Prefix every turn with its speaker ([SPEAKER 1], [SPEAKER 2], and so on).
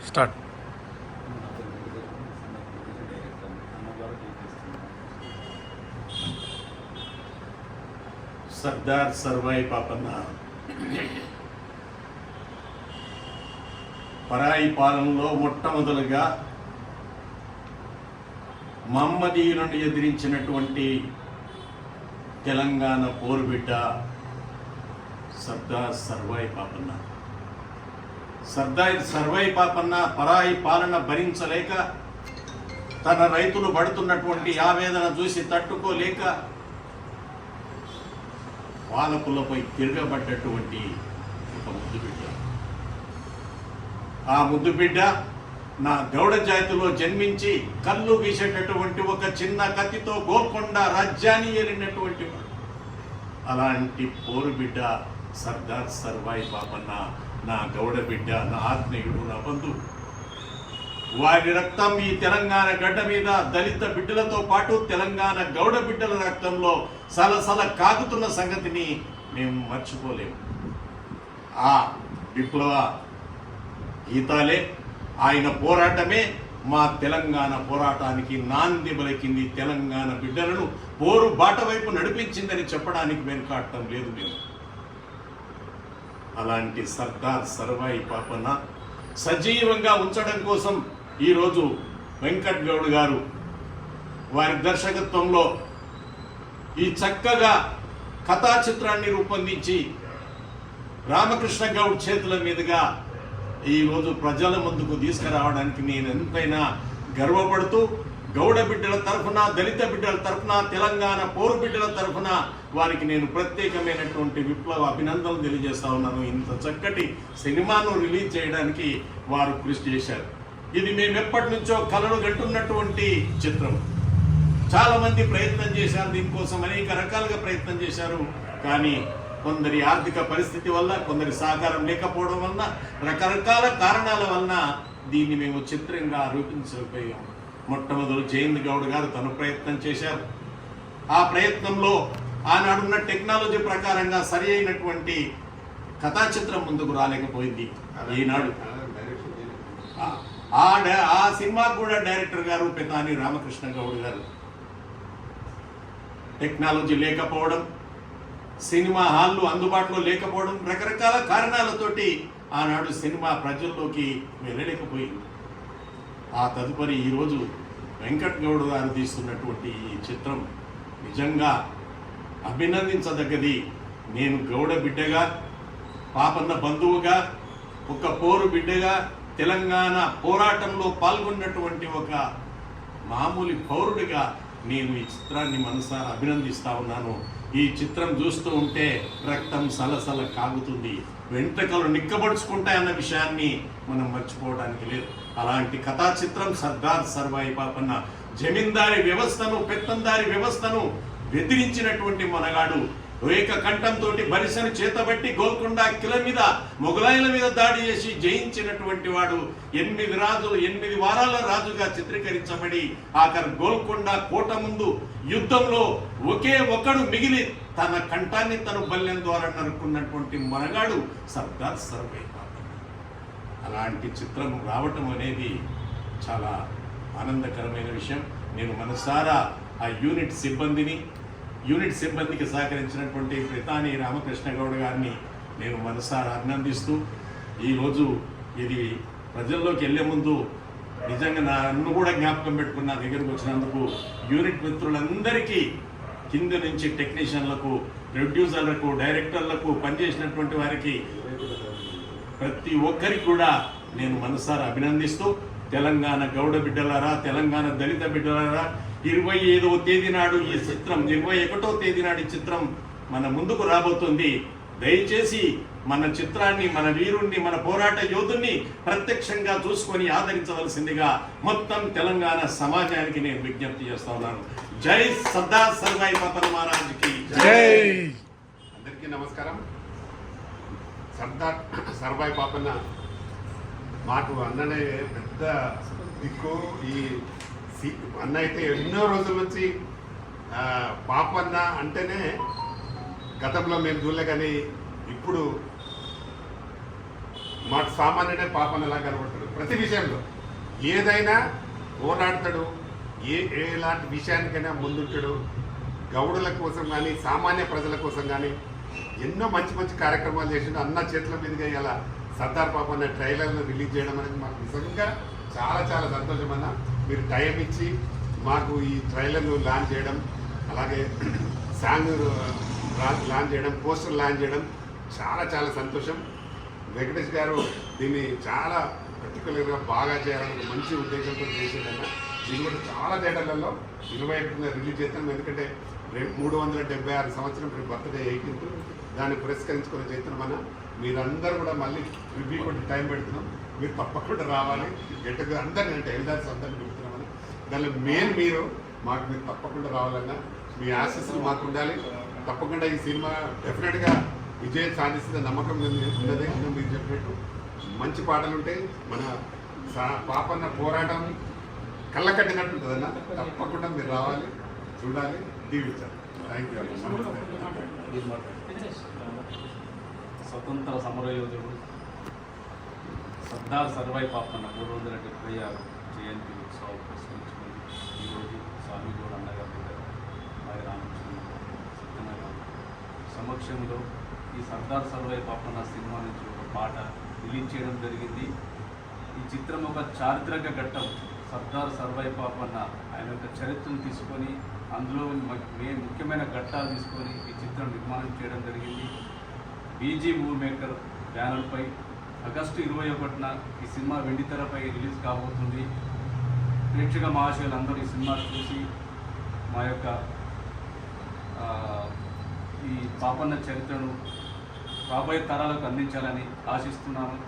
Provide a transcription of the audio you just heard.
[SPEAKER 1] Start.
[SPEAKER 2] Sardar Sarvai Papanna పరాయి పాలనలో మొట్టమొదలుగా మహమ్మదీయులను ఎదిరించినటువంటి తెలంగాణ పోరుబిడ్డ సర్దార్ సర్వాయి పాపన్న. సర్దార్ సర్వాయి పాపన్న పరాయి పాలన భరించలేక, తన రైతులు పడుతున్నటువంటి ఆవేదన చూసి తట్టుకోలేక పాలకులపై తిరగబడ్డటువంటి ఒక ముద్దుబిడ్డ. ఆ ముద్దుబిడ్డ నా గౌడ జాతిలో జన్మించి కళ్ళు గీసేటటువంటి ఒక చిన్న కత్తితో గోల్కొండ రాజ్యాన్ని ఏలినటువంటి వాడు. అలాంటి పోరు బిడ్డ సర్దార్ సర్వాయి పాపన్న నా గౌడ బిడ్డ, నా ఆత్మీయుడు, నా బంధువు. వారి రక్తం ఈ తెలంగాణ గడ్డ మీద దళిత బిడ్డలతో పాటు తెలంగాణ గౌడ బిడ్డల రక్తంలో సలసల కాగుతున్న సంగతిని మేము మర్చిపోలేము. ఆ విప్లవ గీతాలే, ఆయన పోరాటమే మా తెలంగాణ పోరాటానికి నాంది పలికింది. తెలంగాణ బిడ్డలను పోరు బాట వైపు నడిపించిందని చెప్పడానికి వెనుకాడటం లేదు మేము. అలాంటి సర్దార్ సర్వాయి పాపన్న సజీవంగా ఉంచడం కోసం ఈరోజు వెంకట్ గౌడ్ గారు వారి దర్శకత్వంలో ఈ చక్కగా కథా చిత్రాన్ని రూపొందించి రామకృష్ణ గౌడ్ చేతుల మీదుగా ఈరోజు ప్రజల ముందుకు తీసుకురావడానికి నేను ఎంతైనా గర్వపడుతూ, గౌడ బిడ్డల తరఫున, దళిత బిడ్డల తరఫున, తెలంగాణ పోరు బిడ్డల తరఫున వారికి నేను ప్రత్యేకమైనటువంటి విప్లవ అభినందనలు తెలియజేస్తా ఉన్నాను. ఇంత చక్కటి సినిమాను రిలీజ్ చేయడానికి వారు కృషి చేశారు. ఇది మేము ఎప్పటి నుంచో కలలు గంటున్నటువంటి చిత్రం. చాలా మంది ప్రయత్నం చేశారు, దీనికోసం అనేక రకాలుగా ప్రయత్నం చేశారు. కానీ కొందరి ఆర్థిక పరిస్థితి వల్ల, కొందరి సహకారం లేకపోవడం వలన, రకరకాల కారణాల వలన దీన్ని మేము చిత్రంగా రూపించకపోయాము. మొట్టమొదలు జయంత్ గౌడ్ గారు తను ప్రయత్నం చేశారు. ఆ ప్రయత్నంలో ఆనాడున్న టెక్నాలజీ ప్రకారంగా సరి అయినటువంటి కథా చిత్రం ముందుకు రాలేకపోయింది. ఈనాడు ఆ సినిమా కూడా డైరెక్టర్ గారు పెతాని రామకృష్ణ గౌడ్ గారు. టెక్నాలజీ లేకపోవడం, సినిమా హాళ్ళు అందుబాటులో లేకపోవడం, రకరకాల కారణాలతోటి ఆనాడు సినిమా ప్రజల్లోకి వెళ్ళలేకపోయింది. ఆ తదుపరి ఈరోజు వెంకట్ గౌడ్ గారు తీస్తున్నటువంటి ఈ చిత్రం నిజంగా అభినందించదగ్గది. నేను గౌడ బిడ్డగా, పాపన్న బంధువుగా, ఒక పోరు బిడ్డగా, తెలంగాణ పోరాటంలో పాల్గొన్నటువంటి ఒక మామూలు పౌరుడిగా నేను ఈ చిత్రాన్ని మనసారా అభినందిస్తా ఉన్నాను. ఈ చిత్రం చూస్తూ ఉంటే రక్తం సలసల కాగుతుంది, వెంట్రుకలు నిక్కబడుచుకుంటాయన్న విషయాన్ని మనం మర్చిపోవడానికి లేదు. అలాంటి కథా చిత్రం సర్దార్ సర్వాయి పాపన్న జమీందారీ వ్యవస్థను, పెత్తందారి వ్యవస్థను వ్యతిరించినటువంటి మనగాడు. ఏక కంఠంతో బరిసను చేతబట్టి గోల్కొండ కిల మీద మొగలాయిల మీద దాడి చేసి జయించినటువంటి వాడు. 8 వారాల రాజుగా చిత్రీకరించబడి ఆఖరు గోల్కొండ కోట ముందు యుద్ధంలో ఒకే ఒక్కడు మిగిలి తన కంఠాన్ని తను బల్యం ద్వారా నరుక్కున్నటువంటి మనగాడు సర్దార్ సర్వాయి పాపన్న. అలాంటి చిత్రం రావటం అనేది చాలా ఆనందకరమైన విషయం. నేను మనసారా ఆ యూనిట్ సిబ్బందికి సహకరించినటువంటి పెతాని రామకృష్ణ గౌడ్ గారిని నేను మనసారా అభినందిస్తూ, ఈరోజు ఇది ప్రజల్లోకి వెళ్ళే ముందు నిజంగా నన్ను కూడా జ్ఞాపకం పెట్టుకున్న దగ్గరకు వచ్చినందుకు యూనిట్ మిత్రులందరికీ, కింద నుంచి టెక్నీషియన్లకు, ప్రొడ్యూసర్లకు, డైరెక్టర్లకు, పనిచేసినటువంటి వారికి, ప్రతి ఒక్కరికి కూడా నేను మనసారా అభినందిస్తూ, తెలంగాణ గౌడ బిడ్డలారా, తెలంగాణ దళిత బిడ్డలారా, 25వ తేదీ నాడు ఈ చిత్రం, 21వ తేదీ నాడు ఈ చిత్రం మన ముందుకు రాబోతుంది. దయచేసి మన చిత్రాన్ని, మన వీరుణ్ణి, మన పోరాట యోధుల్ని ప్రత్యక్షంగా చూసుకొని ఆదరించవలసిందిగా మొత్తం తెలంగాణ సమాజానికి నేను విజ్ఞప్తి చేస్తా ఉన్నాను. జై సర్దార్ సర్వాయి పాపన్న మహారాజ్కి
[SPEAKER 1] జై.
[SPEAKER 3] అందరికీ నమస్కారం. సర్దార్ సర్వాయి పాపన్న మాకు అన్ననే పెద్ద దిక్కు. ఈ అన్న అయితే ఎన్నో రోజుల నుంచి పాపన్న అంటేనే గతంలో మేము చూడలే, కానీ ఇప్పుడు మాట సామాన్యుడే పాపనలా కనబడతాడు. ప్రతి విషయంలో ఏదైనా పోరాడతాడు, ఎలాంటి విషయానికైనా ముందుంటాడు. గౌడుల కోసం కానీ సామాన్య ప్రజల కోసం కానీ ఎన్నో మంచి మంచి కార్యక్రమాలు చేసిండు. అన్న చేతుల మీదుగా ఇలా సర్దార్ పాపన్న ట్రైలర్ను రిలీజ్ చేయడం అనేది మాకు నిజంగా చాలా చాలా సంతోషం అన్న. మీరు టైం ఇచ్చి మాకు ఈ ట్రైలర్ను లాంచ్ చేయడం, అలాగే సాంగ్ లాంచ్ చేయడం, పోస్టర్ లాంచ్ చేయడం చాలా చాలా సంతోషం. వెంకటేష్ గారు దీన్ని చాలా పర్టికులర్గా బాగా చేయాలని మంచి ఉద్దేశంతో చేసేదన్న. ఇది కూడా చాలా థియేటర్లలో 21న రిలీజ్ చేస్తాం. ఎందుకంటే 376 సంవత్సరం బర్త్డే 18th దాన్ని పురస్కరించుకొని చేస్తున్నామన్న. మీరందరూ కూడా మళ్ళీ రివ్యూ కొద్ది టైం పెడుతున్నాం, మీరు తప్పకుండా రావాలి. గట్టిగా అందరినీ అంటే ఎల్దార్స్ అందరినీ పెడుతున్నామని. దానిలో మెయిన్ మీరు తప్పకుండా రావాలన్నా మీ ఆశీస్సులు మాకు ఉండాలి. తప్పకుండా ఈ సినిమా డెఫినెట్గా విజయం సాధిస్తున్న నమ్మకం ఉన్నది. మీరు చెప్పినట్టు మంచి పాటలు ఉంటాయి. మన పాపన్న పోరాటం కళ్ళ కట్టినట్టు ఉంటుందన్న. తప్పకుండా మీరు రావాలి, చూడాలి, దీవించాలి. Thank you.
[SPEAKER 1] స్వతంత్ర సమరయోధుడు సర్దార్ సర్వాయి పాపన్న 376 జయంతి ఉత్సవం పురస్కరించుకొని ఈరోజు స్వామిగౌడ్ అన్నగారు అలాగే రామకృష్ణ సత్యన్న గారు సమక్షంలో ఈ సర్దార్ సర్వాయి పాపన్న సినిమా నుంచి ఒక పాట రిలీజ్ చేయడం జరిగింది. ఈ చిత్రం ఒక చారిత్రక ఘట్టం. సర్దార్ సర్వాయి పాపన్న ఆయన యొక్క చరిత్రను తీసుకొని అందులో ముఖ్యమైన ఘట్టాలు తీసుకొని ఈ చిత్రం నిర్మాణం చేయడం జరిగింది. బీజీ మూవీ మేకర్ బ్యానర్పై ఆగస్టు 21న ఈ సినిమా వెండితెరపై రిలీజ్ కాబోతుంది. ప్రేక్షక మహాశయులు అందరూ ఈ సినిమా చూసి మా యొక్క ఈ పాపన్న చరిత్రను రాబోయే తరాలకు అందించాలని ఆశిస్తున్నాను.